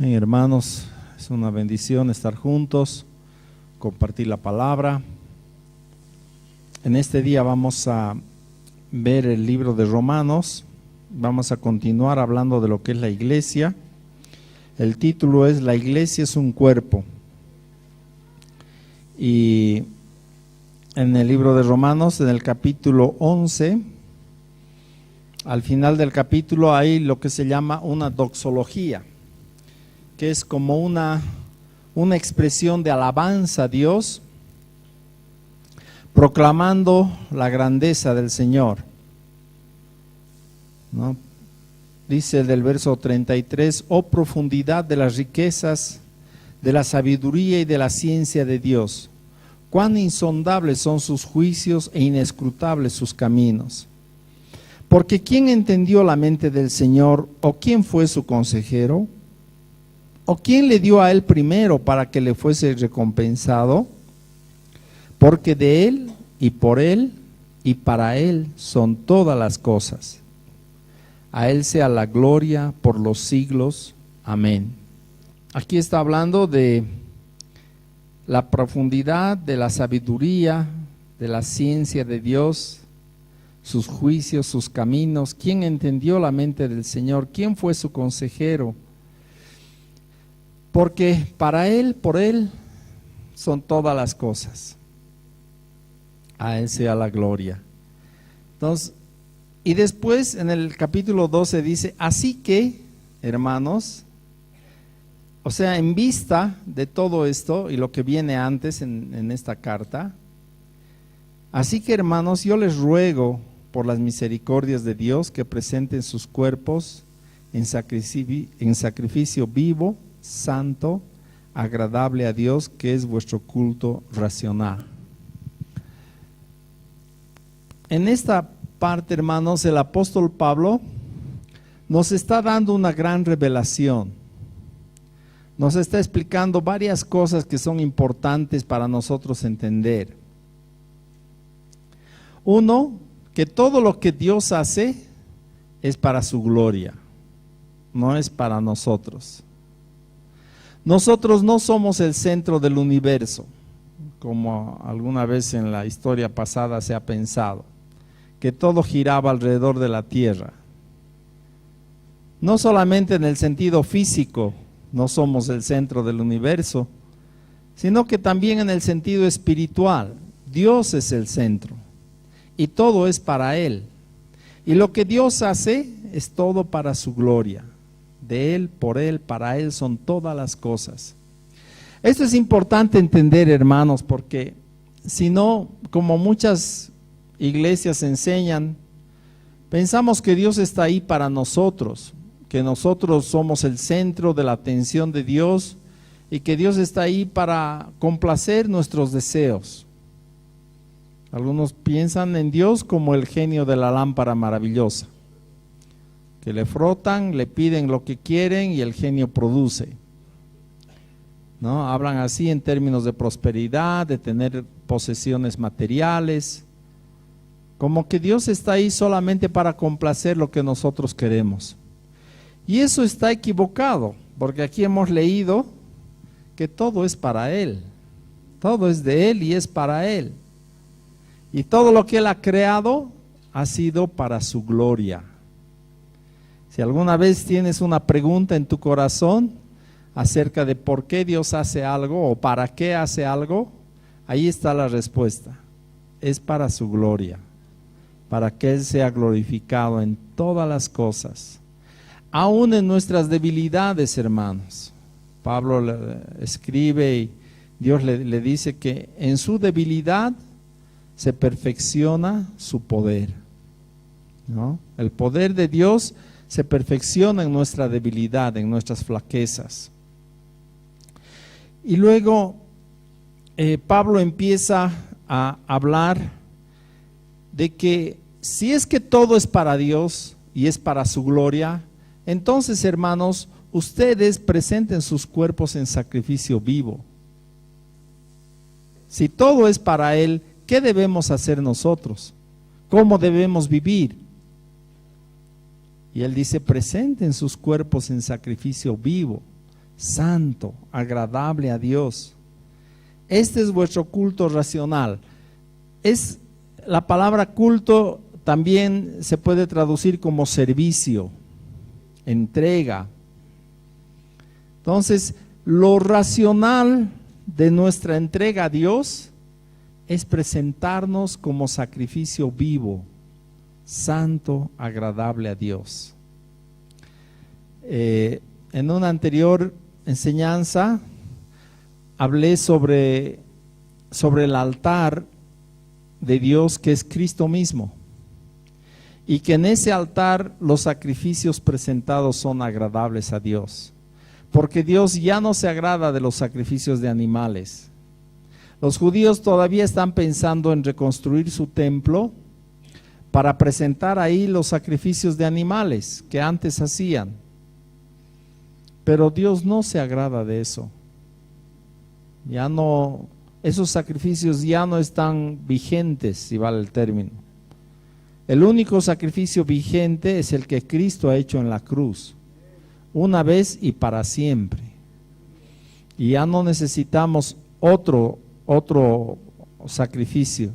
Hermanos, es una bendición estar juntos, compartir la palabra. En este día vamos a ver el libro de Romanos, vamos a continuar hablando de lo que es la iglesia. El título es La iglesia es un cuerpo. Y en el libro de Romanos, en el capítulo 11, al final del capítulo hay lo que se llama una doxología, que es como una expresión de alabanza a Dios, proclamando la grandeza del Señor, ¿no? Dice del verso 33, oh profundidad de las riquezas, de la sabiduría y de la ciencia de Dios, cuán insondables son sus juicios e inescrutables sus caminos. Porque ¿quién entendió la mente del Señor, o quién fue su consejero? ¿O quién le dio a él primero para que le fuese recompensado? Porque de él y por él y para él son todas las cosas. A él sea la gloria por los siglos. Amén. Aquí está hablando de la profundidad de la sabiduría, de la ciencia de Dios, sus juicios, sus caminos. ¿Quién entendió la mente del Señor? ¿Quién fue su consejero? Porque para él, por él, son todas las cosas. A él sea la gloria. Entonces, y después en el capítulo 12 dice, así que, hermanos, o sea, en vista de todo esto y lo que viene antes en esta carta, así que, hermanos, yo les ruego por las misericordias de Dios que presenten sus cuerpos en sacrificio vivo, santo, agradable a Dios, que es vuestro culto racional. En esta parte, hermanos, el apóstol Pablo nos está dando una gran revelación. Nos está explicando varias cosas que son importantes para nosotros entender. Uno, que todo lo que Dios hace es para su gloria, no es para nosotros. Nosotros no somos el centro del universo, como alguna vez en la historia pasada se ha pensado, que todo giraba alrededor de la tierra. No solamente en el sentido físico no somos el centro del universo, sino que también en el sentido espiritual. Dios es el centro y todo es para Él. Y lo que Dios hace es todo para su gloria. De Él, por Él, para Él son todas las cosas. Esto es importante entender, hermanos, porque si no, como muchas iglesias enseñan, pensamos que Dios está ahí para nosotros, que nosotros somos el centro de la atención de Dios y que Dios está ahí para complacer nuestros deseos. Algunos piensan en Dios como el genio de la lámpara maravillosa, que le frotan, le piden lo que quieren y el genio produce, ¿no? Hablan así en términos de prosperidad, de tener posesiones materiales, como que Dios está ahí solamente para complacer lo que nosotros queremos. Y eso está equivocado, porque aquí hemos leído que todo es para Él, todo es de Él y es para Él. Y todo lo que Él ha creado ha sido para su gloria. Si alguna vez tienes una pregunta en tu corazón acerca de por qué Dios hace algo o para qué hace algo, ahí está la respuesta. Es para su gloria, para que Él sea glorificado en todas las cosas, aún en nuestras debilidades, hermanos. Pablo escribe y Dios le dice que en su debilidad se perfecciona su poder, ¿no? El poder de Dios se perfecciona en nuestra debilidad, en nuestras flaquezas. Y luego Pablo empieza a hablar de que si es que todo es para Dios y es para su gloria, entonces, hermanos, ustedes presenten sus cuerpos en sacrificio vivo. Si todo es para Él, ¿qué debemos hacer nosotros? ¿Cómo debemos vivir? Y él dice, presenten sus cuerpos en sacrificio vivo, santo, agradable a Dios. Este es vuestro culto racional. La palabra culto también se puede traducir como servicio, entrega. Entonces, lo racional de nuestra entrega a Dios es presentarnos como sacrificio vivo, santo, agradable a Dios. En una anterior enseñanza hablé sobre el altar de Dios, que es Cristo mismo, y que en ese altar los sacrificios presentados son agradables a Dios, porque Dios ya no se agrada de los sacrificios de animales. Los judíos todavía están pensando en reconstruir su templo para presentar ahí los sacrificios de animales que antes hacían, pero Dios no se agrada de eso. Ya no, esos sacrificios ya no están vigentes, si vale el término. El único sacrificio vigente es el que Cristo ha hecho en la cruz, una vez y para siempre. Y ya no necesitamos otro sacrificio.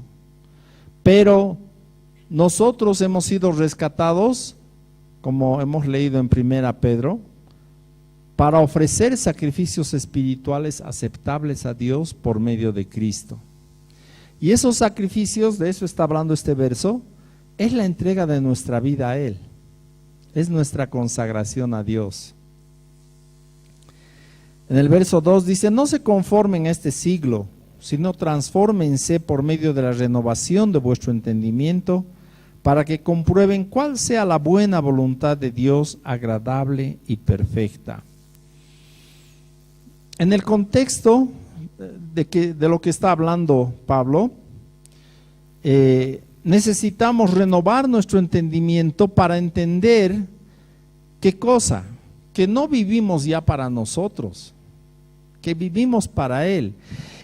Pero nosotros hemos sido rescatados, como hemos leído en 1 Pedro, para ofrecer sacrificios espirituales aceptables a Dios por medio de Cristo. Y esos sacrificios, de eso está hablando este verso, es la entrega de nuestra vida a Él. Es nuestra consagración a Dios. En el verso 2 dice: no se conformen a este siglo, sino transfórmense por medio de la renovación de vuestro entendimiento, para que comprueben cuál sea la buena voluntad de Dios, agradable y perfecta. En el contexto de lo que está hablando Pablo, necesitamos renovar nuestro entendimiento para entender qué cosa, que no vivimos ya para nosotros, que vivimos para Él.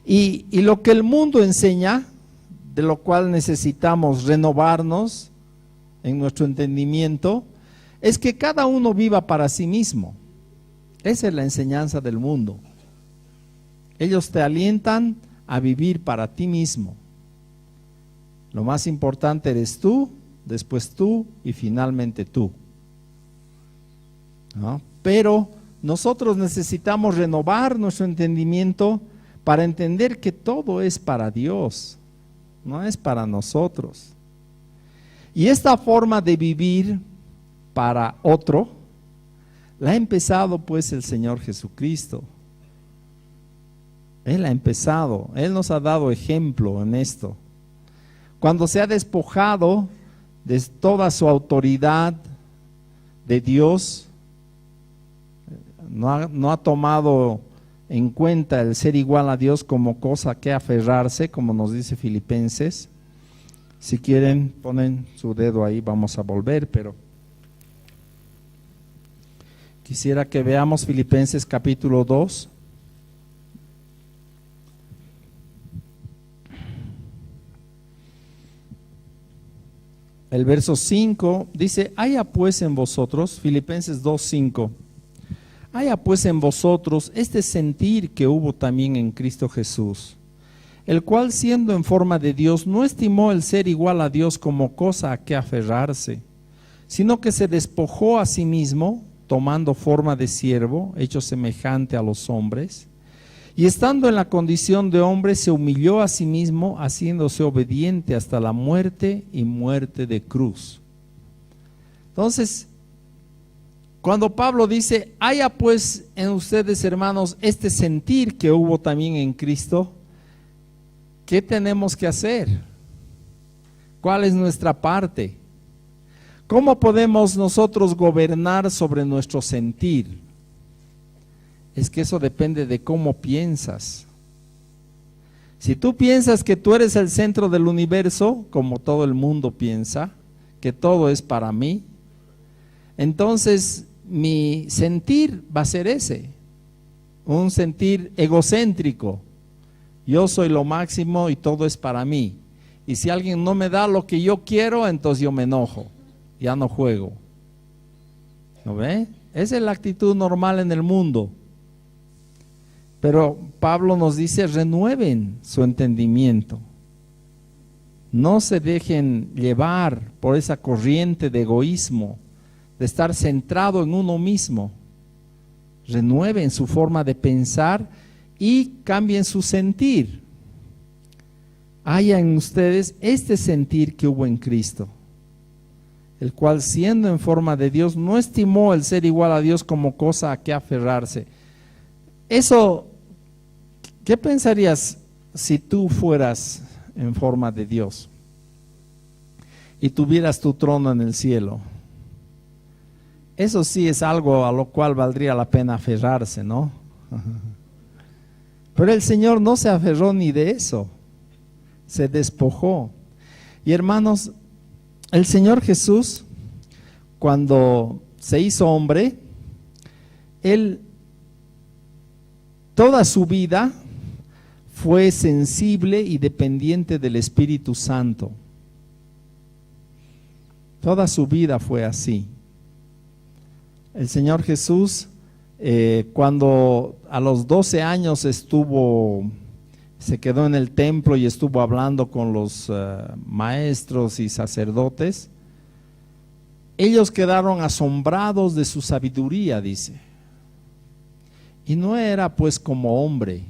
Y lo que el mundo enseña, de lo cual necesitamos renovarnos en nuestro entendimiento, es que cada uno viva para sí mismo. Esa es la enseñanza del mundo. Ellos te alientan a vivir para ti mismo. Lo más importante eres tú, después tú y finalmente tú, ¿no? Pero nosotros necesitamos renovar nuestro entendimiento para entender que todo es para Dios, no es para nosotros. Y esta forma de vivir para otro la ha empezado pues el Señor Jesucristo. Él ha empezado, Él nos ha dado ejemplo en esto. Cuando se ha despojado de toda su autoridad de Dios, no ha tomado en cuenta el ser igual a Dios como cosa que aferrarse, como nos dice Filipenses. Si quieren, ponen su dedo ahí, vamos a volver, pero quisiera que veamos Filipenses capítulo 2. El verso 5 dice: haya pues en vosotros, Filipenses 2:5, haya pues en vosotros este sentir que hubo también en Cristo Jesús, el cual siendo en forma de Dios no estimó el ser igual a Dios como cosa a que aferrarse, sino que se despojó a sí mismo, tomando forma de siervo, hecho semejante a los hombres, y estando en la condición de hombre se humilló a sí mismo, haciéndose obediente hasta la muerte y muerte de cruz. Entonces, cuando Pablo dice: haya pues en ustedes, hermanos, este sentir que hubo también en Cristo, ¿qué tenemos que hacer? ¿Cuál es nuestra parte? ¿Cómo podemos nosotros gobernar sobre nuestro sentir? Es que eso depende de cómo piensas. Si tú piensas que tú eres el centro del universo, como todo el mundo piensa, que todo es para mí, entonces mi sentir va a ser ese, un sentir egocéntrico. Yo soy lo máximo y todo es para mí. Y si alguien no me da lo que yo quiero, entonces yo me enojo, ya no juego. ¿No ve? Esa es la actitud normal en el mundo. Pero Pablo nos dice, renueven su entendimiento. No se dejen llevar por esa corriente de egoísmo, de estar centrado en uno mismo. Renueven su forma de pensar y cambien su sentir. Haya en ustedes este sentir que hubo en Cristo, el cual siendo en forma de Dios no estimó el ser igual a Dios como cosa a que aferrarse. Eso, ¿qué pensarías si tú fueras en forma de Dios y tuvieras tu trono en el cielo? Eso sí es algo a lo cual valdría la pena aferrarse, ¿no? Pero el Señor no se aferró ni de eso, se despojó. Y hermanos, el Señor Jesús, cuando se hizo hombre, Él toda su vida fue sensible y dependiente del Espíritu Santo. Toda su vida fue así. El Señor Jesús, cuando a los 12 años se quedó en el templo y estuvo hablando con los maestros y sacerdotes, ellos quedaron asombrados de su sabiduría, dice. Y no era pues como hombre,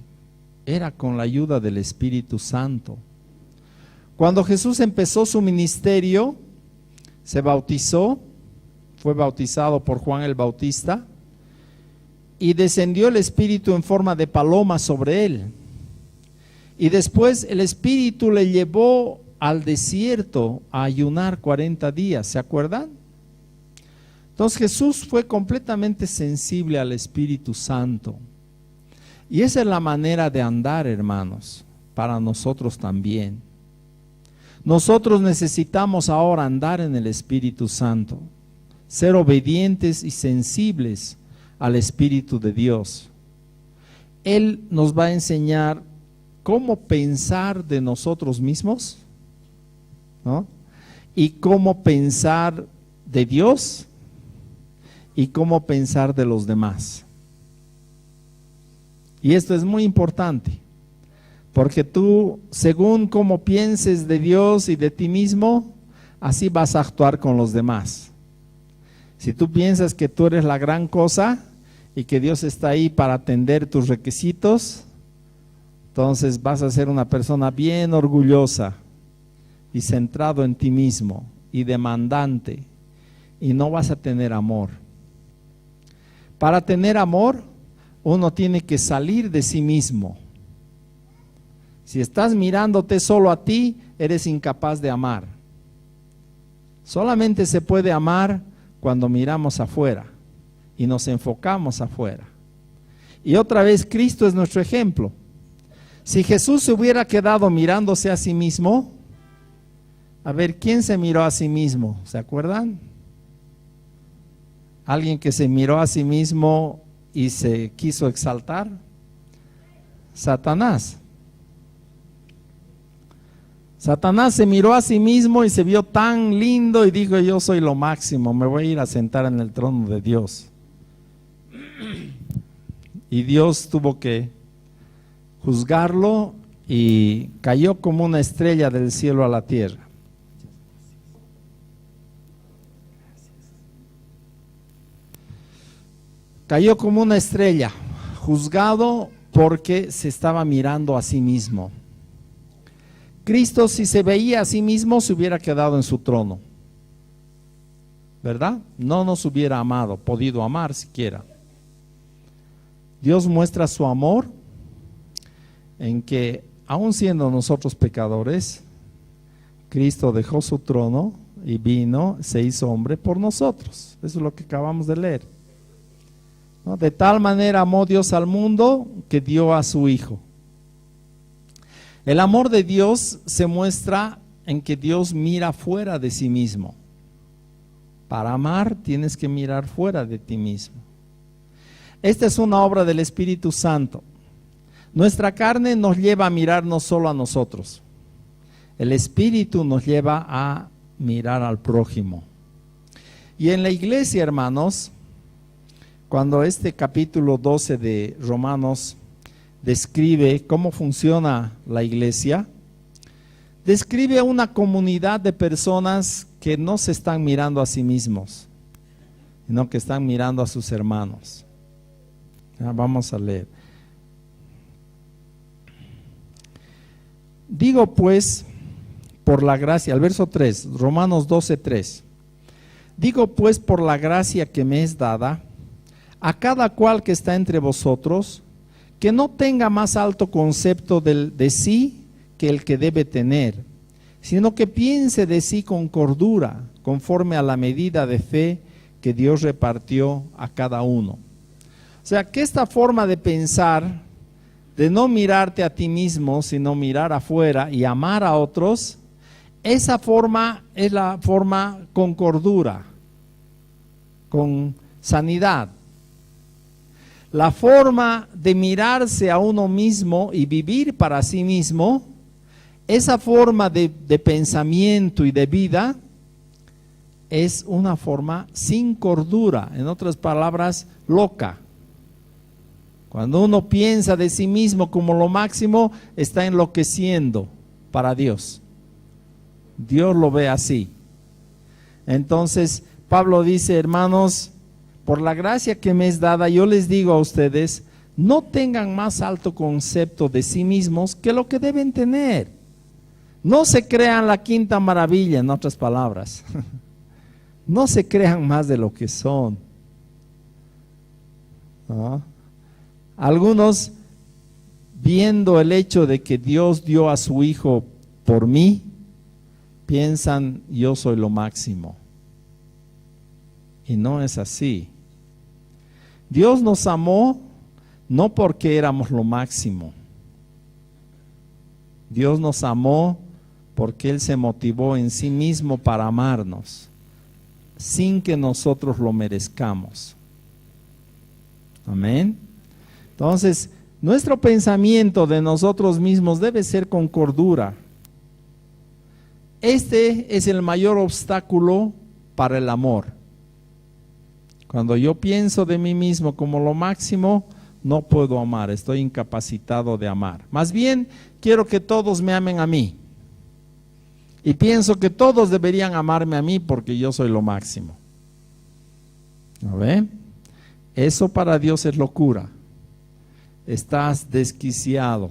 era con la ayuda del Espíritu Santo. Cuando Jesús empezó su ministerio, se bautizó, fue bautizado por Juan el Bautista, y descendió el Espíritu en forma de paloma sobre él. Y después el Espíritu le llevó al desierto a ayunar 40 días, ¿se acuerdan? Entonces Jesús fue completamente sensible al Espíritu Santo. Y esa es la manera de andar, hermanos, para nosotros también. Nosotros necesitamos ahora andar en el Espíritu Santo, ser obedientes y sensibles al Espíritu de Dios. Él nos va a enseñar cómo pensar de nosotros mismos, ¿no? Y cómo pensar de Dios y cómo pensar de los demás. Y esto es muy importante, porque tú, según cómo pienses de Dios y de ti mismo, así vas a actuar con los demás. Si tú piensas que tú eres la gran cosa y que Dios está ahí para atender tus requisitos, entonces vas a ser una persona bien orgullosa y centrado en ti mismo y demandante, y no vas a tener amor. Para tener amor, uno tiene que salir de sí mismo. Si estás mirándote solo a ti, eres incapaz de amar. Solamente se puede amar cuando miramos afuera y nos enfocamos afuera. Y otra vez, Cristo es nuestro ejemplo. Si Jesús se hubiera quedado mirándose a sí mismo, a ver, ¿quién se miró a sí mismo? ¿Se acuerdan? Alguien que se miró a sí mismo y se quiso exaltar. Satanás. Satanás se miró a sí mismo y se vio tan lindo y dijo: yo soy lo máximo, me voy a ir a sentar en el trono de Dios. Y Dios tuvo que juzgarlo y cayó como una estrella del cielo a la tierra. Cayó como una estrella, juzgado porque se estaba mirando a sí mismo. Cristo, si se veía a sí mismo, se hubiera quedado en su trono, ¿verdad? No nos hubiera amado, podido amar siquiera. Dios muestra su amor en que, aun siendo nosotros pecadores, Cristo dejó su trono y vino, se hizo hombre por nosotros. Eso es lo que acabamos de leer, ¿no? De tal manera amó Dios al mundo que dio a su Hijo. El amor de Dios se muestra en que Dios mira fuera de sí mismo. Para amar tienes que mirar fuera de ti mismo. Esta es una obra del Espíritu Santo. Nuestra carne nos lleva a mirarnos solo a nosotros. El Espíritu nos lleva a mirar al prójimo. Y en la iglesia, hermanos, cuando este capítulo 12 de Romanos describe cómo funciona la iglesia, describe una comunidad de personas que no se están mirando a sí mismos, sino que están mirando a sus hermanos. Vamos a leer. Digo pues, por la gracia, al verso 3, Romanos 12:3. Digo pues, por la gracia que me es dada, a cada cual que está entre vosotros, que no tenga más alto concepto de sí que el que debe tener, sino que piense de sí con cordura, conforme a la medida de fe que Dios repartió a cada uno. O sea, que esta forma de pensar, de no mirarte a ti mismo, sino mirar afuera y amar a otros, esa forma es la forma con cordura, con sanidad. La forma de mirarse a uno mismo y vivir para sí mismo, esa forma de pensamiento y de vida, es una forma sin cordura, en otras palabras, loca. Cuando uno piensa de sí mismo como lo máximo, está enloqueciendo para Dios. Dios lo ve así. Entonces, Pablo dice, hermanos, por la gracia que me es dada, yo les digo a ustedes, no tengan más alto concepto de sí mismos que lo que deben tener. No se crean la quinta maravilla, en otras palabras. No se crean más de lo que son. ¿No? Algunos, viendo el hecho de que Dios dio a su Hijo por mí, piensan, yo soy lo máximo. Y no es así. Dios nos amó no porque éramos lo máximo. Dios nos amó porque Él se motivó en sí mismo para amarnos, sin que nosotros lo merezcamos. Amén. Entonces, nuestro pensamiento de nosotros mismos debe ser con cordura. Este es el mayor obstáculo para el amor. Cuando yo pienso de mí mismo como lo máximo, no puedo amar, estoy incapacitado de amar. Más bien, quiero que todos me amen a mí. Y pienso que todos deberían amarme a mí porque yo soy lo máximo. ¿No ven? Eso para Dios es locura. Estás desquiciado.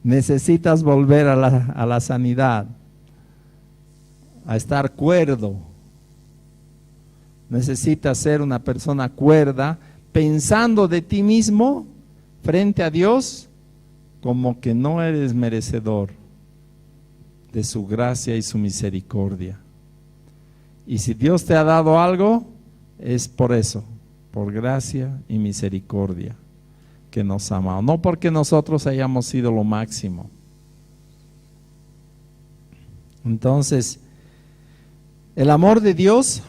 Necesitas volver a la sanidad, a estar cuerdo. Necesitas ser una persona cuerda, pensando de ti mismo frente a Dios como que no eres merecedor de su gracia y su misericordia. Y si Dios te ha dado algo, es por eso, por gracia y misericordia que nos ha amado, no porque nosotros hayamos sido lo máximo. Entonces, el amor de Dios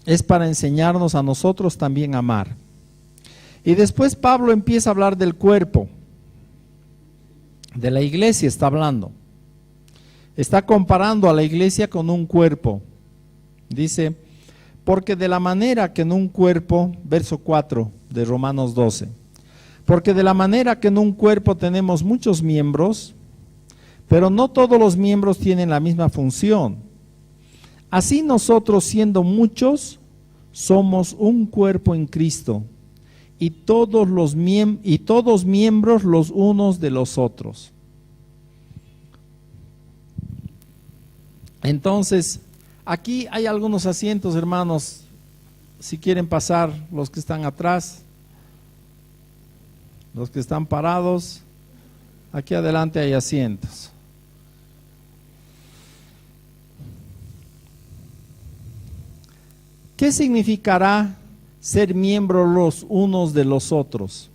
es para enseñarnos a nosotros también a amar. Y después Pablo empieza a hablar del cuerpo, de la iglesia está hablando. Está comparando a la iglesia con un cuerpo. Dice, porque de la manera que en un cuerpo, verso 4 de Romanos 12, porque de la manera que en un cuerpo tenemos muchos miembros, pero no todos los miembros tienen la misma función. Así nosotros, siendo muchos, somos un cuerpo en Cristo, y todos miembros los unos de los otros. Entonces, aquí hay algunos asientos, hermanos, si quieren pasar los que están atrás, los que están parados, aquí adelante hay asientos. ¿Qué significará ser miembros los unos de los otros?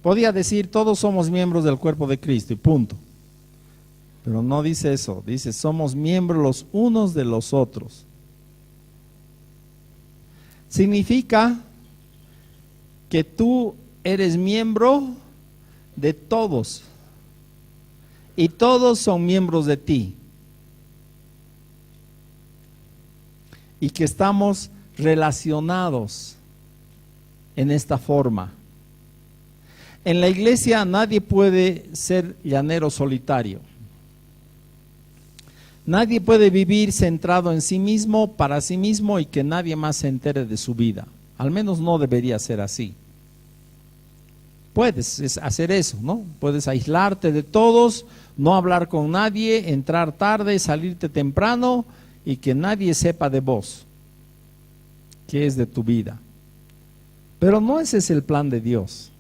Podía decir, todos somos miembros del cuerpo de Cristo y punto. Pero no dice eso, dice, somos miembros los unos de los otros. Significa que tú eres miembro de todos y todos son miembros de ti. y que estamos relacionados en esta forma. En la iglesia nadie puede ser llanero solitario. Nadie puede vivir centrado en sí mismo, para sí mismo, y que nadie más se entere de su vida. Al menos no debería ser así. Puedes hacer eso, ¿no? Puedes aislarte de todos, no hablar con nadie, entrar tarde, salirte temprano y que nadie sepa de vos, qué es de tu vida. Pero no ese es el plan de Dios.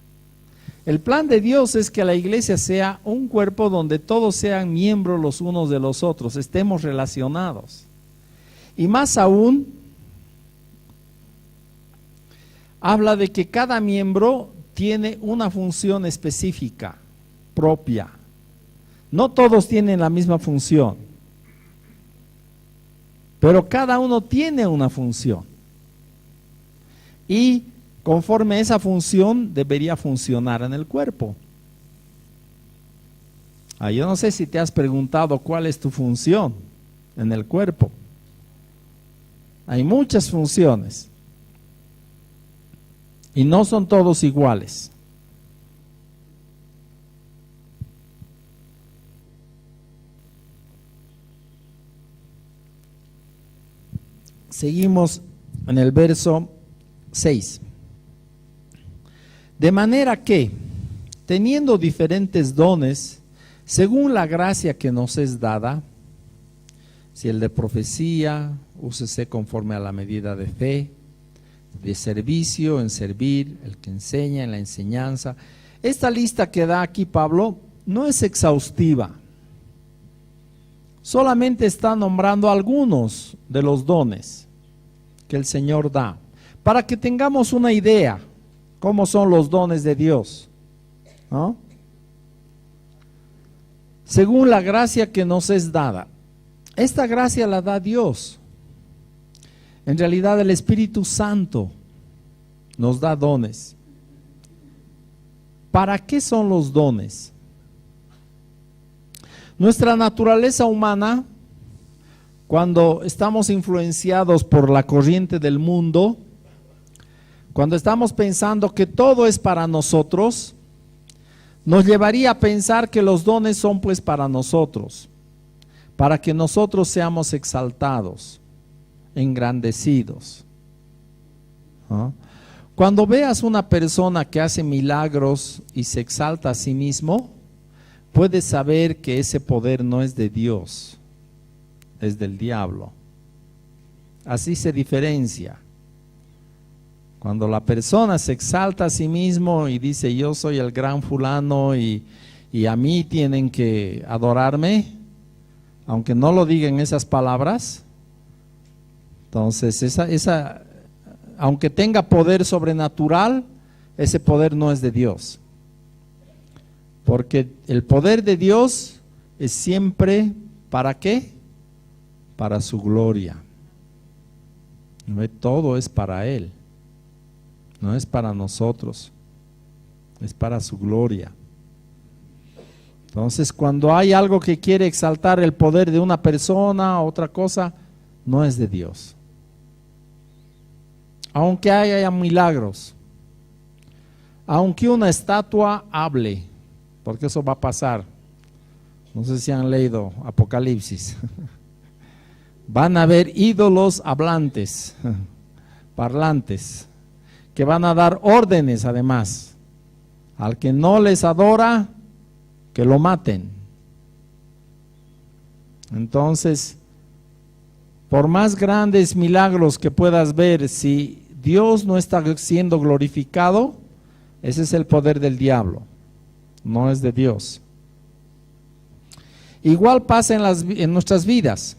El plan de Dios es que la iglesia sea un cuerpo donde todos sean miembros los unos de los otros, estemos relacionados. Y más aún, habla de que cada miembro tiene una función específica, propia. No todos tienen la misma función, pero cada uno tiene una función. Y conforme a esa función debería funcionar en el cuerpo. Yo no sé si te has preguntado cuál es tu función en el cuerpo. Hay muchas funciones y no son todos iguales. Seguimos en el verso 6. De manera que, teniendo diferentes dones, según la gracia que nos es dada, si el de profecía, úsese conforme a la medida de fe, de servicio, en servir, el que enseña, en la enseñanza. Esta lista que da aquí Pablo no es exhaustiva, solamente está nombrando algunos de los dones que el Señor da, para que tengamos una idea cómo son los dones de Dios, ¿no? Según la gracia que nos es dada. Esta gracia la da Dios. En realidad el Espíritu Santo nos da dones. ¿Para qué son los dones? Nuestra naturaleza humana, cuando estamos influenciados por la corriente del mundo, cuando estamos pensando que todo es para nosotros, nos llevaría a pensar que los dones son pues para nosotros, para que nosotros seamos exaltados, engrandecidos. ¿Ah? Cuando veas una persona que hace milagros y se exalta a sí mismo, puedes saber que ese poder no es de Dios, es del diablo. Así se diferencia. Cuando la persona se exalta a sí mismo y dice yo soy el gran fulano y a mí tienen que adorarme, aunque no lo diga en esas palabras, entonces aunque tenga poder sobrenatural, ese poder no es de Dios. Porque el poder de Dios es siempre, ¿para qué? Para su gloria. No, todo es para Él. No es para nosotros, es para su gloria. Entonces, cuando hay algo que quiere exaltar el poder de una persona o otra cosa, no es de Dios. Aunque haya milagros, aunque una estatua hable, porque eso va a pasar. No sé si han leído Apocalipsis. Van a haber ídolos hablantes, parlantes, que van a dar órdenes además. Al que no les adora, que lo maten. Entonces, por más grandes milagros que puedas ver, si Dios no está siendo glorificado, ese es el poder del diablo, no es de Dios. Igual pasa en nuestras vidas.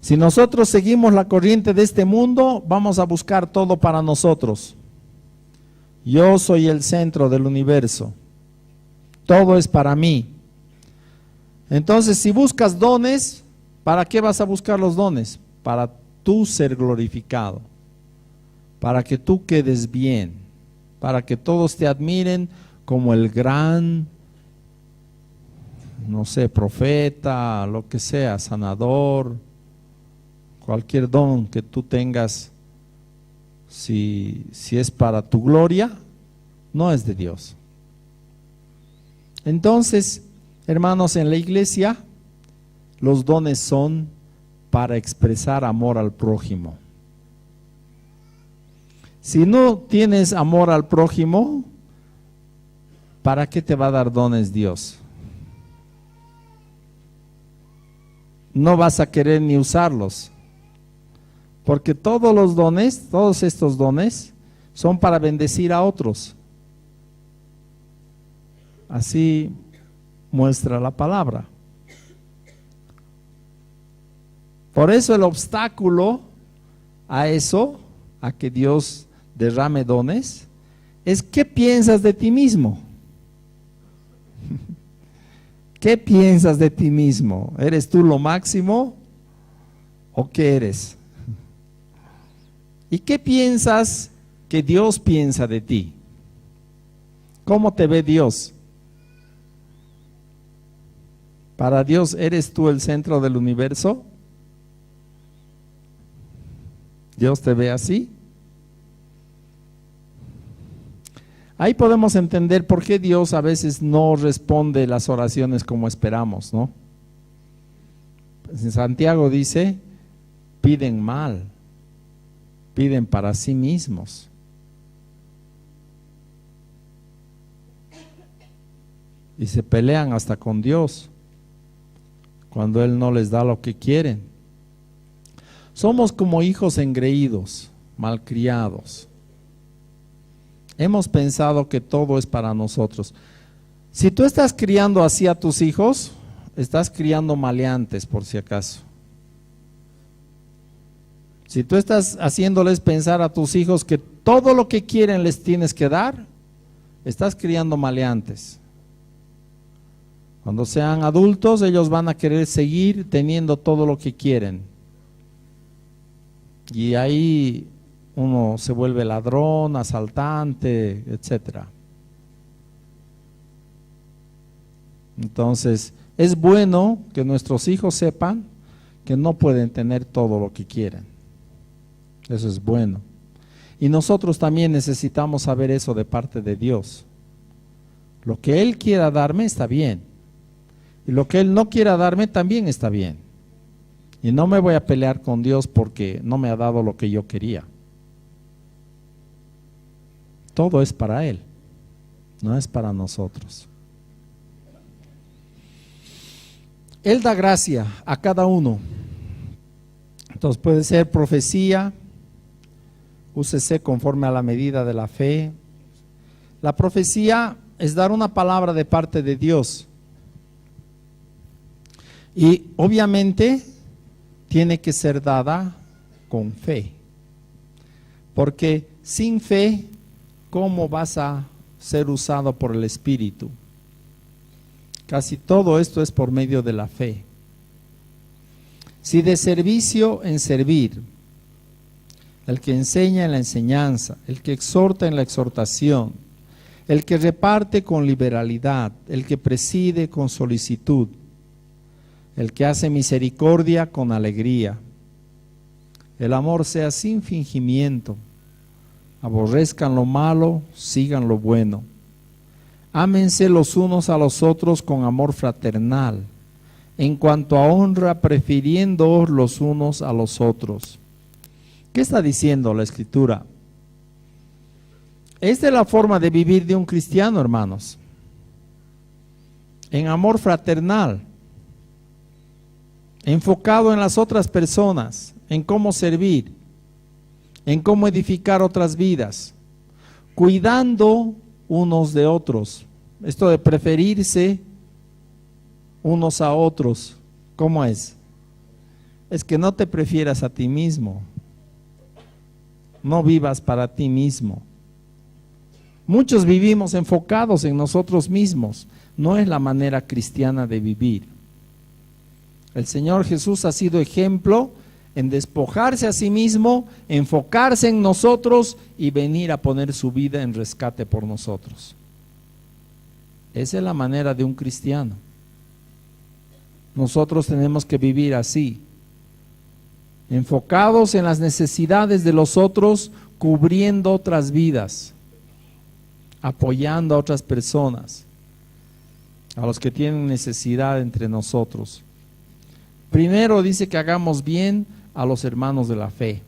Si nosotros seguimos la corriente de este mundo, vamos a buscar todo para nosotros. Yo soy el centro del universo. Todo es para mí. Entonces, si buscas dones, ¿para qué vas a buscar los dones? Para tú ser glorificado, para que tú quedes bien, para que todos te admiren como el gran, no sé, profeta, lo que sea, sanador, cualquier don que tú tengas, si es para tu gloria, no es de Dios. Entonces, hermanos, en la iglesia, los dones son para expresar amor al prójimo. Si no tienes amor al prójimo, ¿para qué te va a dar dones Dios? No vas a querer ni usarlos, porque todos los dones, todos estos dones, son para bendecir a otros. Así muestra la palabra. Por eso el obstáculo a eso, a que Dios derrame dones, es ¿qué piensas de ti mismo? ¿Qué piensas de ti mismo? ¿Eres tú lo máximo o qué eres? ¿Y qué piensas que Dios piensa de ti? ¿Cómo te ve Dios? Para Dios, ¿eres tú el centro del universo? ¿Dios te ve así? Ahí podemos entender por qué Dios a veces no responde las oraciones como esperamos, ¿no? Santiago dice, piden mal, piden para sí mismos. Y se pelean hasta con Dios cuando Él no les da lo que quieren. Somos como hijos engreídos, malcriados. Hemos pensado que todo es para nosotros. Si tú estás criando así a tus hijos, estás criando maleantes, por si acaso. Si tú estás haciéndoles pensar a tus hijos que todo lo que quieren les tienes que dar, estás criando maleantes. Cuando sean adultos, ellos van a querer seguir teniendo todo lo que quieren. Y ahí uno se vuelve ladrón, asaltante, etcétera. Entonces, es bueno que nuestros hijos sepan que no pueden tener todo lo que quieren. Eso es bueno. Y nosotros también necesitamos saber eso de parte de Dios. Lo que Él quiera darme está bien. Y lo que Él no quiera darme también está bien. Y no me voy a pelear con Dios porque no me ha dado lo que yo quería. Todo es para Él, no es para nosotros. Él da gracia a cada uno. Entonces puede ser profecía, úsese conforme a la medida de la fe. La profecía es dar una palabra de parte de Dios. Y obviamente tiene que ser dada con fe. Porque sin fe, ¿cómo vas a ser usado por el Espíritu? Casi todo esto es por medio de la fe. Si de servicio en servir, el que enseña en la enseñanza, el que exhorta en la exhortación, el que reparte con liberalidad, el que preside con solicitud, el que hace misericordia con alegría, el amor sea sin fingimiento, aborrezcan lo malo, sigan lo bueno, ámense los unos a los otros con amor fraternal, en cuanto a honra, prefiriéndoos los unos a los otros. ¿Qué está diciendo la Escritura? Esta es la forma de vivir de un cristiano, hermanos, en amor fraternal, enfocado en las otras personas, en cómo servir, en cómo edificar otras vidas, cuidando unos de otros. Esto de preferirse unos a otros, ¿cómo es? Es que no te prefieras a ti mismo, no vivas para ti mismo. Muchos vivimos enfocados en nosotros mismos, no es la manera cristiana de vivir. El Señor Jesús ha sido ejemplo en despojarse a sí mismo, enfocarse en nosotros y venir a poner su vida en rescate por nosotros. Esa es la manera de un cristiano. Nosotros tenemos que vivir así. enfocados en las necesidades de los otros, cubriendo otras vidas, apoyando a otras personas, a los que tienen necesidad entre nosotros. Primero dice que hagamos bien a los hermanos de la fe.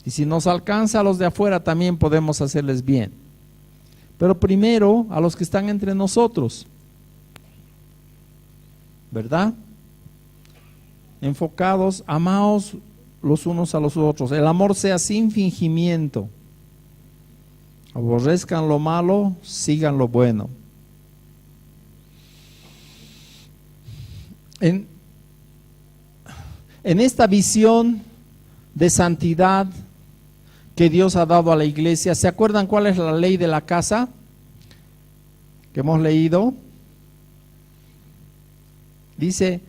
Y si nos alcanza a los de afuera, también podemos hacerles bien. Pero primero a los que están entre nosotros, ¿verdad? Enfocados, amaos los unos a los otros. El amor sea sin fingimiento. Aborrezcan lo malo, sigan lo bueno. En esta visión de santidad que Dios ha dado a la iglesia, ¿se acuerdan cuál es la ley de la casa que hemos leído? Dice,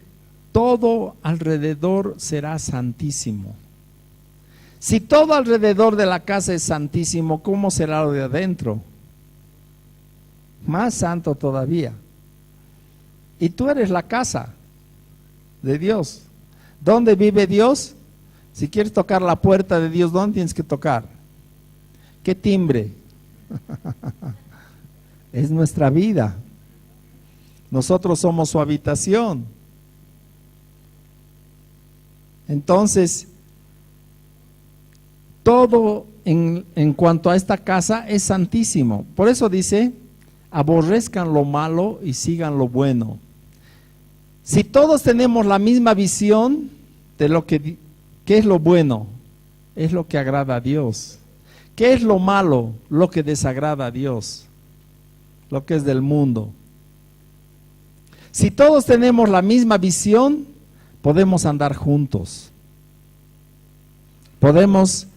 todo alrededor será santísimo. Si todo alrededor de la casa es santísimo, ¿cómo será lo de adentro? Más santo todavía. Y tú eres la casa de Dios. ¿Dónde vive Dios? Si quieres tocar la puerta de Dios, ¿dónde tienes que tocar? ¿Qué timbre? Es nuestra vida. Nosotros somos su habitación. Entonces, todo en cuanto a esta casa es santísimo. Por eso dice, aborrezcan lo malo y sigan lo bueno. Si todos tenemos la misma visión de lo que ¿qué es lo bueno? Es lo que agrada a Dios. ¿Qué es lo malo? Lo que desagrada a Dios, lo que es del mundo. Si todos tenemos la misma visión, podemos andar juntos. Podemos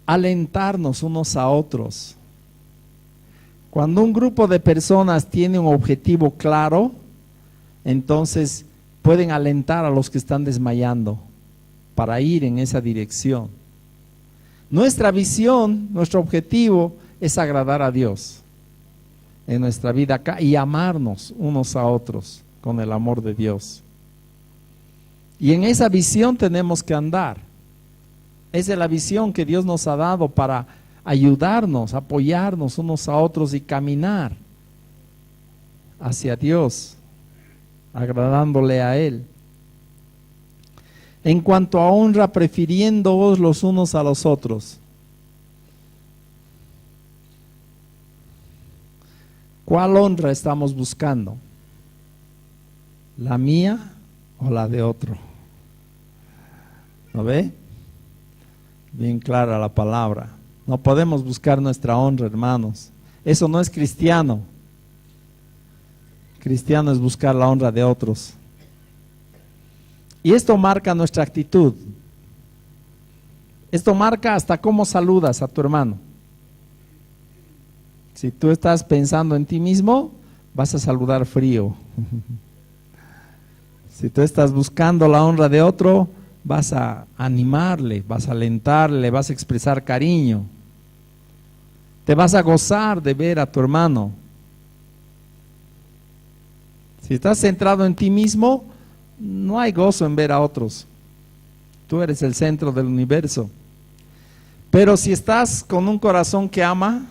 alentarnos unos a otros. Cuando un grupo de personas tiene un objetivo claro, entonces pueden alentar a los que están desmayando para ir en esa dirección. Nuestra visión, nuestro objetivo es agradar a Dios en nuestra vida acá y amarnos unos a otros con el amor de Dios. Y en esa visión tenemos que andar. Esa es la visión que Dios nos ha dado para ayudarnos, apoyarnos unos a otros y caminar hacia Dios, agradándole a Él. En cuanto a honra, prefiriéndoos los unos a los otros. ¿Cuál honra estamos buscando? ¿La mía o la de otro? ¿Lo ve? Bien clara la palabra. No podemos buscar nuestra honra, hermanos. Eso no es cristiano. Cristiano es buscar la honra de otros. Y esto marca nuestra actitud. Esto marca hasta cómo saludas a tu hermano. Si tú estás pensando en ti mismo, vas a saludar frío. Si tú estás buscando la honra de otro, vas a animarle, vas a alentarle, vas a expresar cariño. Te vas a gozar de ver a tu hermano. Si estás centrado en ti mismo, no hay gozo en ver a otros. Tú eres el centro del universo. Pero si estás con un corazón que ama,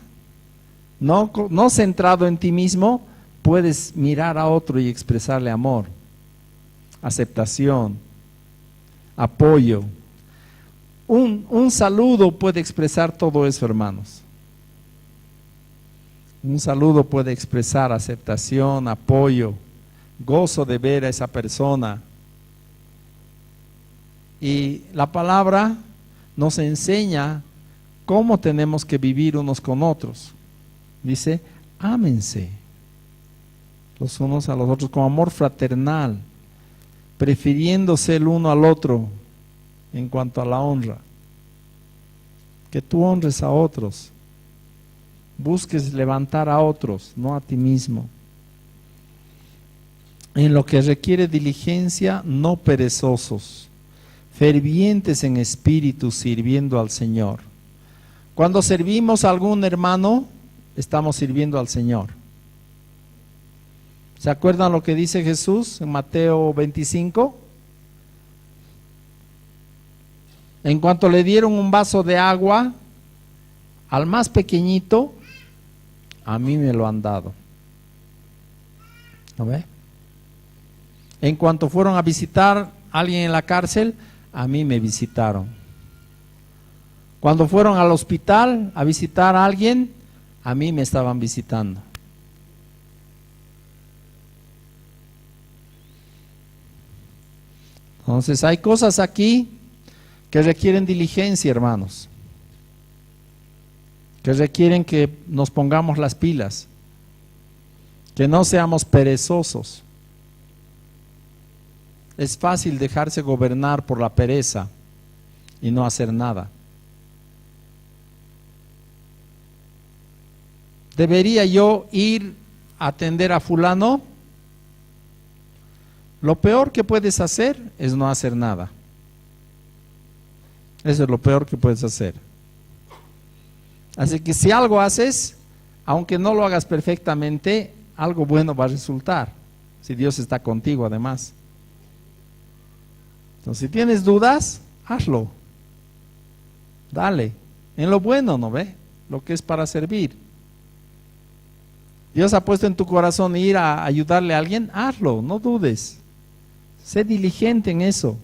no centrado en ti mismo, puedes mirar a otro y expresarle amor, aceptación, apoyo. Un saludo puede expresar todo eso, hermanos. Un saludo puede expresar aceptación, apoyo, gozo de ver a esa persona. Y la palabra nos enseña cómo tenemos que vivir unos con otros. Dice, ámense los unos a los otros con amor fraternal, prefiriéndose el uno al otro en cuanto a la honra. Que tú honres a otros, busques levantar a otros, no a ti mismo. En lo que requiere diligencia, no perezosos, fervientes en espíritu, sirviendo al Señor. Cuando servimos a algún hermano, estamos sirviendo al Señor. ¿Se acuerdan lo que dice Jesús en Mateo 25? En cuanto le dieron un vaso de agua al más pequeñito, a mí me lo han dado. ¿No ve? En cuanto fueron a visitar a alguien en la cárcel, a mí me visitaron. Cuando fueron al hospital a visitar a alguien, a mí me estaban visitando. Entonces hay cosas aquí que requieren diligencia, hermanos, que requieren que nos pongamos las pilas, que no seamos perezosos. Es fácil dejarse gobernar por la pereza y no hacer nada. ¿Debería yo ir a atender a fulano? Lo peor que puedes hacer es no hacer nada. Eso es lo peor que puedes hacer. Así que si algo haces, aunque no lo hagas perfectamente, algo bueno va a resultar, si Dios está contigo además. Entonces, si tienes dudas, hazlo. Dale. En lo bueno, ¿no ve? Lo que es para servir. Dios ha puesto en tu corazón ir a ayudarle a alguien, hazlo, no dudes. Sé diligente en eso.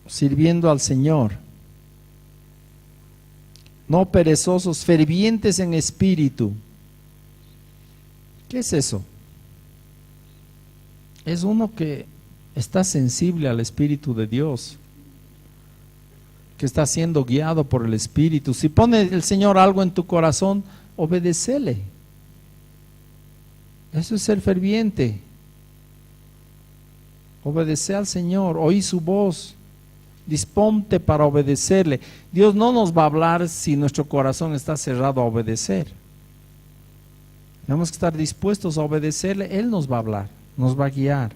Sirviendo al Señor. No perezosos, fervientes en espíritu. ¿Qué es eso? Es uno que está sensible al Espíritu de Dios, que está siendo guiado por el Espíritu. Si pone el Señor algo en tu corazón, obedécele. Eso es ser ferviente. Obedece al Señor, oí su voz, disponte para obedecerle. Dios no nos va a hablar si nuestro corazón está cerrado a obedecer. Tenemos que estar dispuestos a obedecerle. Él nos va a hablar, nos va a guiar.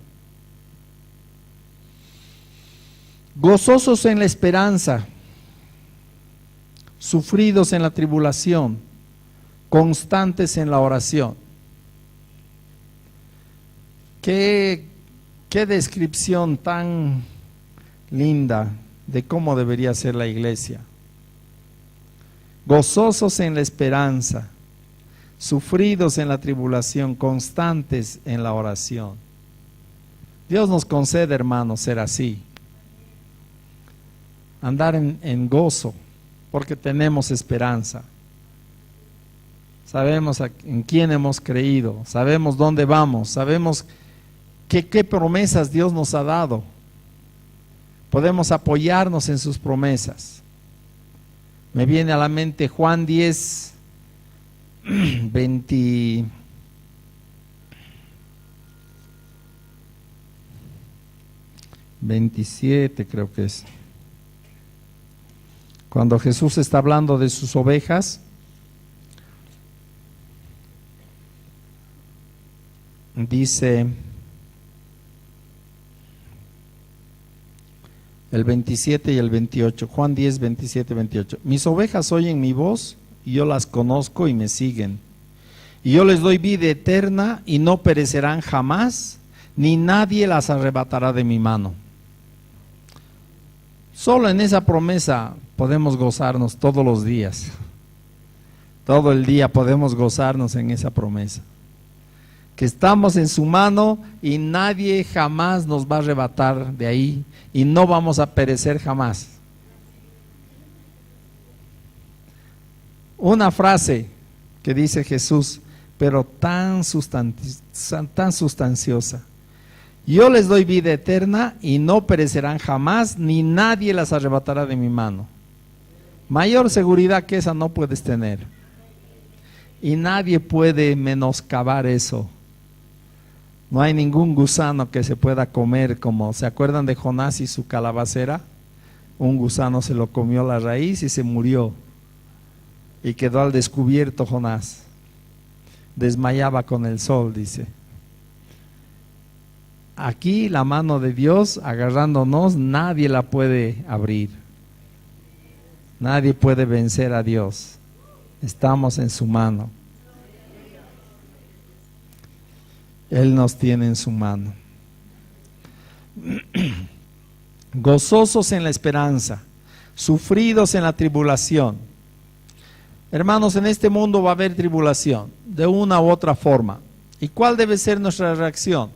Gozosos en la esperanza, sufridos en la tribulación, constantes en la oración. Qué descripción tan linda de cómo debería ser la iglesia. Gozosos en la esperanza, sufridos en la tribulación, constantes en la oración. Dios nos concede, hermanos, ser así. Andar en gozo, porque tenemos esperanza. Sabemos en quién hemos creído, sabemos dónde vamos, sabemos qué promesas Dios nos ha dado. Podemos apoyarnos en sus promesas. Me viene a la mente Juan 10, 27 creo que es. Cuando Jesús está hablando de sus ovejas, dice el 27 y el 28, Juan 10, 27, 28. Mis ovejas oyen mi voz y yo las conozco y me siguen. Y yo les doy vida eterna y no perecerán jamás, ni nadie las arrebatará de mi mano. Solo en esa promesa podemos gozarnos todos los días. Todo el día podemos gozarnos en esa promesa. Que estamos en su mano y nadie jamás nos va a arrebatar de ahí y no vamos a perecer jamás. Una frase que dice Jesús, pero tan sustanciosa. Yo les doy vida eterna y no perecerán jamás, ni nadie las arrebatará de mi mano. Mayor seguridad que esa no puedes tener. Y nadie puede menoscabar eso. No hay ningún gusano que se pueda comer, como ¿se acuerdan de Jonás y su calabacera? Un gusano se lo comió la raíz y se murió. Y quedó al descubierto Jonás. Desmayaba con el sol, dice. Aquí la mano de Dios agarrándonos, nadie la puede abrir. Nadie puede vencer a Dios. Estamos en su mano. Él nos tiene en su mano. Gozosos en la esperanza, sufridos en la tribulación. Hermanos, en este mundo va a haber tribulación, de una u otra forma. ¿Y cuál debe ser nuestra reacción?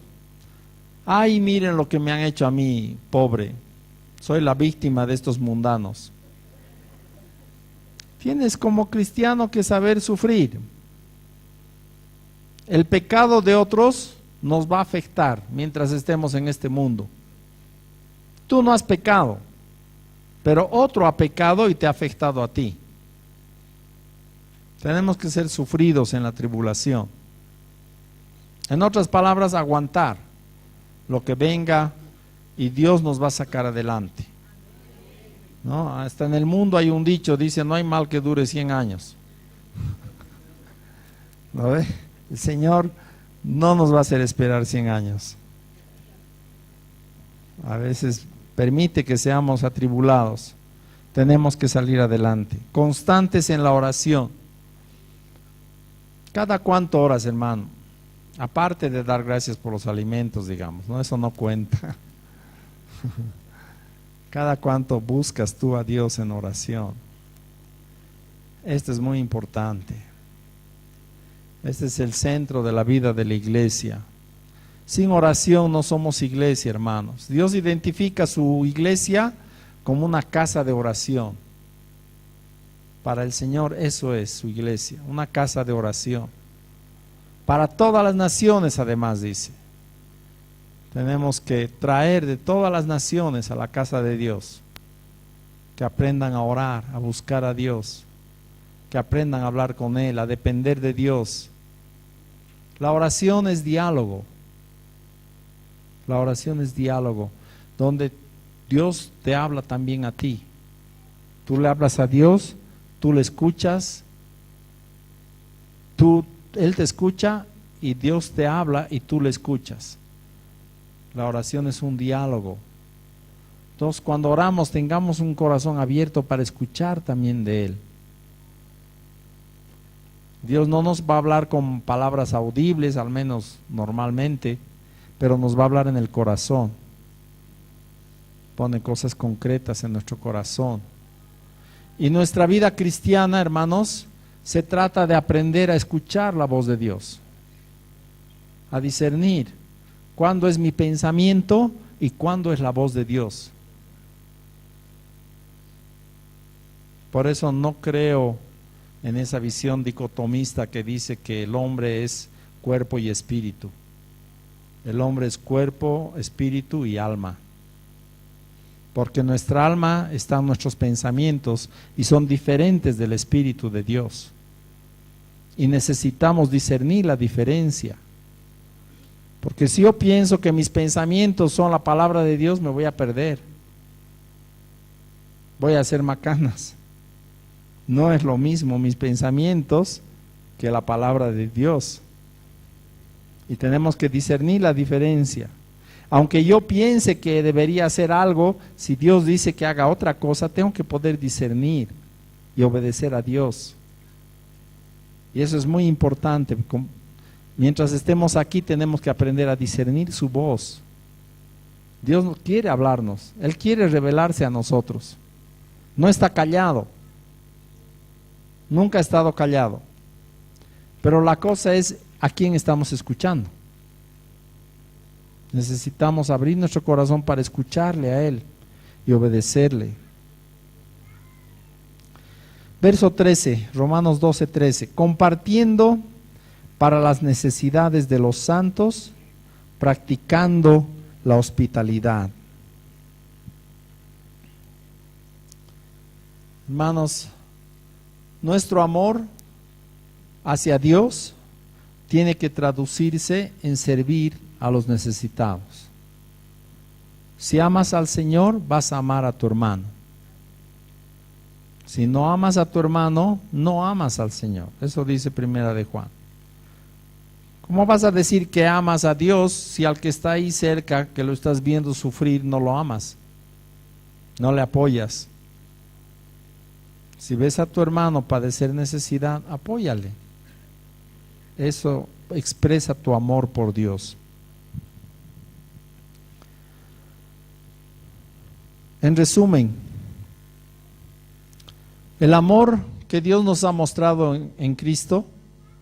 Ay, miren lo que me han hecho a mí, pobre. Soy la víctima de estos mundanos. Tienes como cristiano que saber sufrir. El pecado de otros nos va a afectar mientras estemos en este mundo. Tú no has pecado, pero otro ha pecado y te ha afectado a ti. Tenemos que ser sufridos en la tribulación. En otras palabras, aguantar lo que venga y Dios nos va a sacar adelante. ¿No? Hasta en el mundo hay un dicho, dice, no hay mal que dure 100 años. ¿No ve? El Señor no nos va a hacer esperar 100 años. A veces permite que seamos atribulados. Tenemos que salir adelante. Constantes en la oración. ¿Cada cuánto oras, hermano? Aparte de dar gracias por los alimentos, digamos, ¿no? Eso no cuenta. ¿Cada cuánto buscas tú a Dios en oración? Esto es muy importante. Este es el centro de la vida de la iglesia. Sin oración no somos iglesia, hermanos. Dios identifica su iglesia como una casa de oración. Para el Señor eso es su iglesia, una casa de oración. Para todas las naciones, además, dice. Tenemos que traer de todas las naciones a la casa de Dios. Que aprendan a orar, a buscar a Dios. Que aprendan a hablar con Él, a depender de Dios. La oración es diálogo. La oración es diálogo, donde Dios te habla también a ti. Tú le hablas a Dios, tú le escuchas, Él te escucha y Dios te habla y tú le escuchas. La oración es un diálogo. Entonces, cuando oramos, tengamos un corazón abierto para escuchar también de Él. Dios no nos va a hablar con palabras audibles, al menos normalmente, pero nos va a hablar en el corazón. Pone cosas concretas en nuestro corazón. Y nuestra vida cristiana, hermanos, se trata de aprender a escuchar la voz de Dios, a discernir cuándo es mi pensamiento y cuándo es la voz de Dios. Por eso no creo en esa visión dicotomista que dice que el hombre es cuerpo y espíritu. El hombre es cuerpo, espíritu y alma. Porque nuestra alma está en nuestros pensamientos y son diferentes del Espíritu de Dios. Y necesitamos discernir la diferencia. Porque si yo pienso que mis pensamientos son la palabra de Dios, me voy a perder. Voy a hacer macanas. No es lo mismo mis pensamientos que la palabra de Dios. Y tenemos que discernir la diferencia. Aunque yo piense que debería hacer algo, si Dios dice que haga otra cosa, tengo que poder discernir y obedecer a Dios. Y eso es muy importante. Mientras estemos aquí tenemos que aprender a discernir su voz. Dios quiere hablarnos, Él quiere revelarse a nosotros. No está callado. Nunca ha estado callado. Pero la cosa es a quién estamos escuchando. Necesitamos abrir nuestro corazón para escucharle a Él y obedecerle. Verso 13, Romanos 12:13. Compartiendo para las necesidades de los santos, practicando la hospitalidad. Hermanos, nuestro amor hacia Dios tiene que traducirse en servir a los necesitados. Si amas al Señor, vas a amar a tu hermano. Si no amas a tu hermano, no amas al Señor. Eso dice Primera de Juan. ¿Cómo vas a decir que amas a Dios si al que está ahí cerca, que lo estás viendo sufrir, no lo amas? No le apoyas. Si ves a tu hermano padecer necesidad, apóyale. Eso expresa tu amor por Dios. En resumen, el amor que Dios nos ha mostrado en Cristo,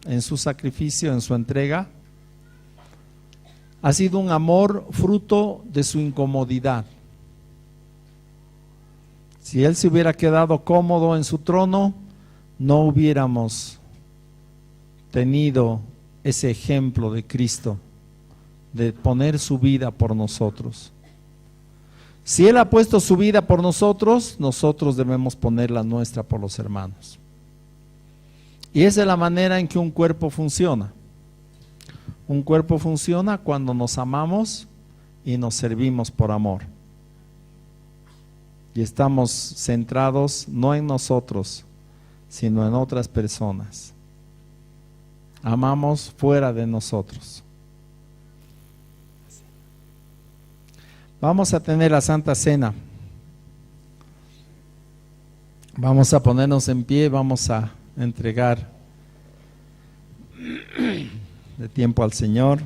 en su sacrificio, en su entrega, ha sido un amor fruto de su incomodidad. Si Él se hubiera quedado cómodo en su trono, no hubiéramos tenido ese ejemplo de Cristo, de poner su vida por nosotros. Si Él ha puesto su vida por nosotros, nosotros debemos poner la nuestra por los hermanos. Y esa es la manera en que un cuerpo funciona. Un cuerpo funciona cuando nos amamos y nos servimos por amor. Y estamos centrados no en nosotros, sino en otras personas. Amamos fuera de nosotros. Vamos a tener la Santa Cena. Vamos a ponernos en pie, vamos a entregar de tiempo al Señor.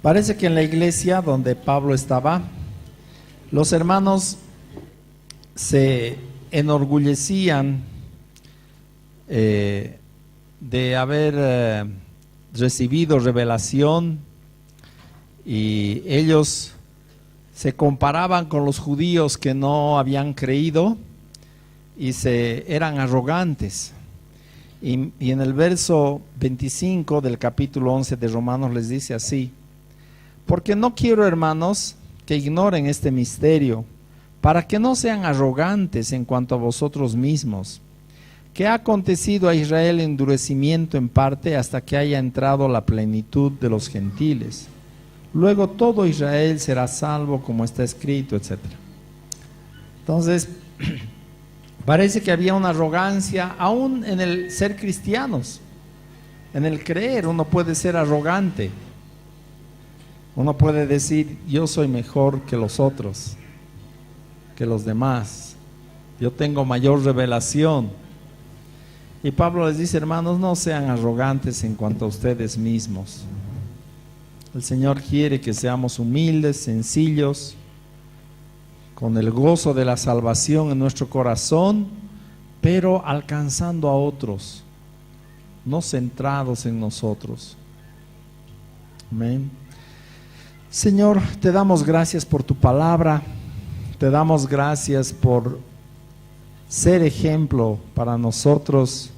Parece que en la iglesia donde Pablo estaba, los hermanos se enorgullecían de haber recibido revelación, y ellos se comparaban con los judíos que no habían creído y eran arrogantes. Y en el verso 25 del capítulo 11 de Romanos les dice así: porque no quiero, hermanos, que ignoren este misterio, para que no sean arrogantes en cuanto a vosotros mismos, que ha acontecido a Israel endurecimiento en parte hasta que haya entrado la plenitud de los gentiles. Luego todo Israel será salvo, como está escrito, etc. Entonces, parece que había una arrogancia aún en el ser cristianos, en el creer. Uno puede ser arrogante. Uno puede decir: yo soy mejor que los otros, que los demás. Yo tengo mayor revelación. Y Pablo les dice: hermanos, no sean arrogantes en cuanto a ustedes mismos. El Señor quiere que seamos humildes, sencillos, con el gozo de la salvación en nuestro corazón, pero alcanzando a otros, no centrados en nosotros. Amén. Señor, te damos gracias por tu palabra, te damos gracias por ser ejemplo para nosotros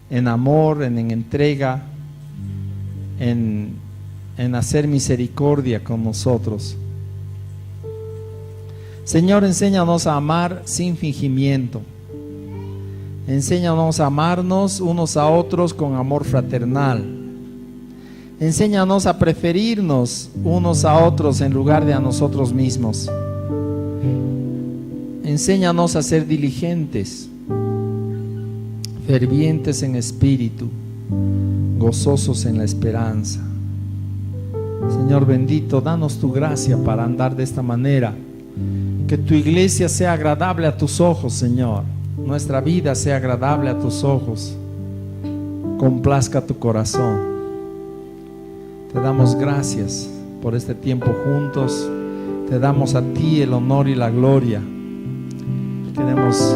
en amor, en entrega, en hacer misericordia con nosotros. Señor, enséñanos a amar sin fingimiento, enséñanos a amarnos unos a otros con amor fraternal. Enséñanos a preferirnos unos a otros en lugar de a nosotros mismos. Enséñanos a ser diligentes, fervientes en espíritu, gozosos en la esperanza. Señor bendito, danos tu gracia para andar de esta manera. Que tu iglesia sea agradable a tus ojos, Señor. Nuestra vida sea agradable a tus ojos. Complazca tu corazón. Te damos gracias por este tiempo juntos. Te damos a ti el honor y la gloria. Queremos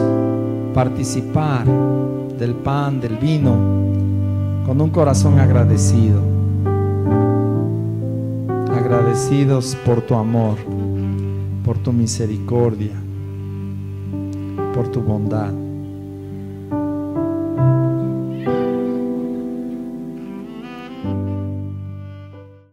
participar del pan, del vino, con un corazón agradecido. Agradecidos por tu amor, por tu misericordia, por tu bondad.